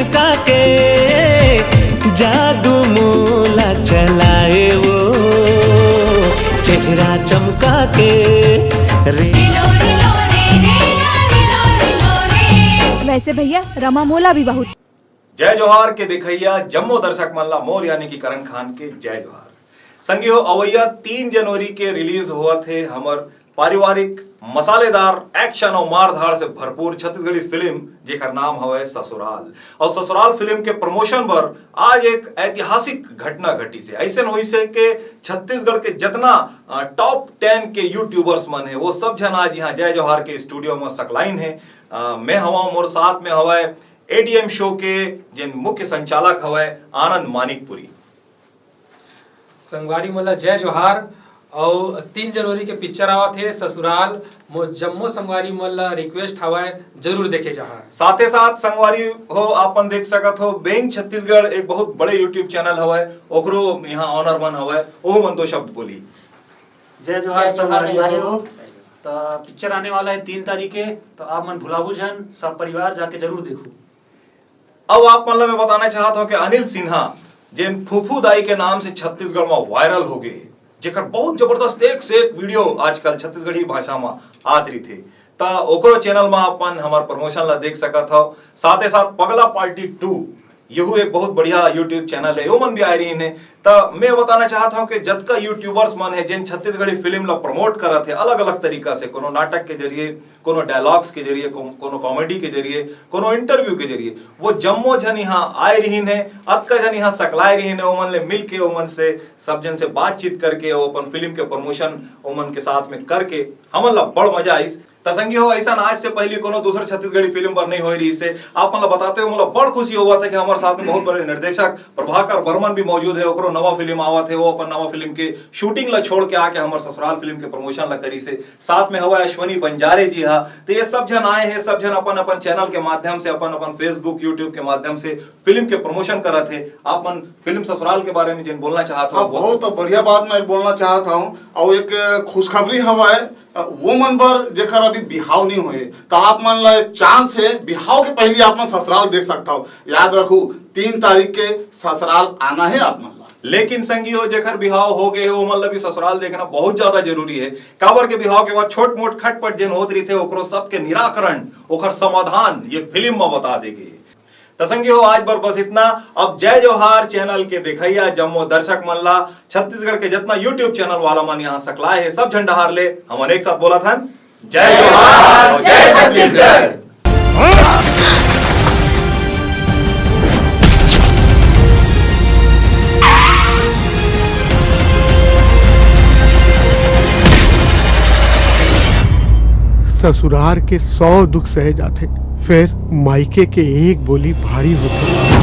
झुका के जादू मोला चलाए वो चेहरा चमका के रे। वैसे भैया रमा मोला भी बहुत। जय जोहार के देखैया जम्मो दर्शक मल्ला मोर यानी कि करण खान के जय जोहार। संगी हो अवैया 3 जनवरी के रिलीज हुआ थे हमर पारिवारिक मसालेदार एक्शन और मारधाड़ से भरपूर छत्तीसगढ़ी फिल्म जेकर नाम हवे ससुराल। और ससुराल फिल्म के प्रमोशन पर आज एक ऐतिहासिक घटना घटी से ऐसे हुई से के छत्तीसगढ़ के जितना टॉप 10 के यूट्यूबर्स मन है वो सब जन आज यहाँ जय जोहार के स्टूडियो में सकलाइन है। मैं हवा मोर साथ में हवा एडीएम शो के जिन मुख्य संचालक हवा आनंद मानिकपुरी। संगवारी मोला जय जोहार। और 3 जनवरी के पिक्चर आवा थे ससुराल मो जम्मो संगवारी मोला रिक्वेस्ट हवाए जरूर देखे जहा। साथे साथ संगवारी हो आपन देख सकत हो बैंक छत्तीसगढ़ एक बहुत बड़े यूट्यूब चैनल हवाए ओकरो यहाँ ऑनर मन हवाए ओह मन 2 शब्द बोली। जय जोहार संगवारी हो। तो पिक्चर आने वाला है 3 तारीख के, तो आप मन भुलाऊ जन सब परिवार जाके जरूर देखो। अब आप मतलब मैं बताना चाहता हूँ कि अनिल सिन्हा जिन फूफू दाई के नाम से छत्तीसगढ़ में वायरल हो गए जेकर बहुत जबरदस्त एक से एक वीडियो आजकल छत्तीसगढ़ी भाषा में आत रही थे ता ओकरो चैनल में अपन हमार प्रमोशन ला देख सकत हो। साथ ही साथ पगला पार्टी 2 यहू एक बहुत बढ़िया यूट्यूब चैनल है वो मन भी आ रही है। तो मैं बताना चाहता हूँ कि जतका यूट्यूबर्स मन है जिन छत्तीसगढ़ी फिल्म ला प्रमोट करत है अलग अलग तरीका से, कोनो नाटक के जरिए, कोनो डायलॉग्स के जरिए, कोनो कॉमेडी के जरिए, कोनो इंटरव्यू के जरिए, वो जम्मो जन यहाँ आए रही है। अतका जन यहाँ सकलाए रही है ओमन ले मिल के ओमन से सब जन से बातचीत करके अपन फिल्म के प्रमोशन ओमन के साथ में करके हमन ला बड़ मजा आईस। तसंगी हो ऐसा आज से पहले कोनो दूसरा छत्तीसगढ़ी फिल्म पर नहीं हो रही से आप मतलब बताते हो मतलब बड़ खुशी हुआ था कि हमारे साथ में बहुत बड़े निर्देशक प्रभाकर बर्मन भी मौजूद है। ओकरो नवा फिल्म आवा थे वो अपन नवा फिल्म के शूटिंग ला छोड़ के आके हमारे ससुराल फिल्म के प्रमोशन ला करी से। साथ में हवा अश्वनी बंजारे जी हा। तो ये सब जन आए हैं, सब जन अपन अपन चैनल के माध्यम से अपन फेसबुक यूट्यूब के माध्यम से फिल्म के प्रमोशन करा थे। आप मन फिल्म ससुराल के बारे में जिन बोलना चाहता हूँ बहुत बढ़िया बात मैं बोलना चाहता हूँ। और एक खुशखबरी हवा है वो मन बर जेकर अभी बिहाव नहीं हुए तो आप मन ला चांस है बिहाव के पहले आप मन ससुराल देख सकता हो। याद रखो 3 तारीख के ससुराल आना है आप मन ला। लेकिन संगी हो जेकर बिहाव हो गए हो मतलब भी ससुराल देखना बहुत ज्यादा जरूरी है। काबर के बिहाव के बाद छोट मोट खटपट जिन होत रही थे ओकरो सबके निराकरण ओकर समाधान ये फिल्म में बता देगी। तसंगी हो आज बर बस इतना। अब जय जोहार चैनल के देखैया जम्मो दर्शक मल्ला छत्तीसगढ़ के जितना यूट्यूब चैनल वाला मन यहाँ सकलाए है सब झंडा हार ले हमन एक साथ बोला था जय जोहार और जय छत्तीसगढ़। ससुराल के 100 दुख सहे जाते फिर मायके के एक बोली भारी होती।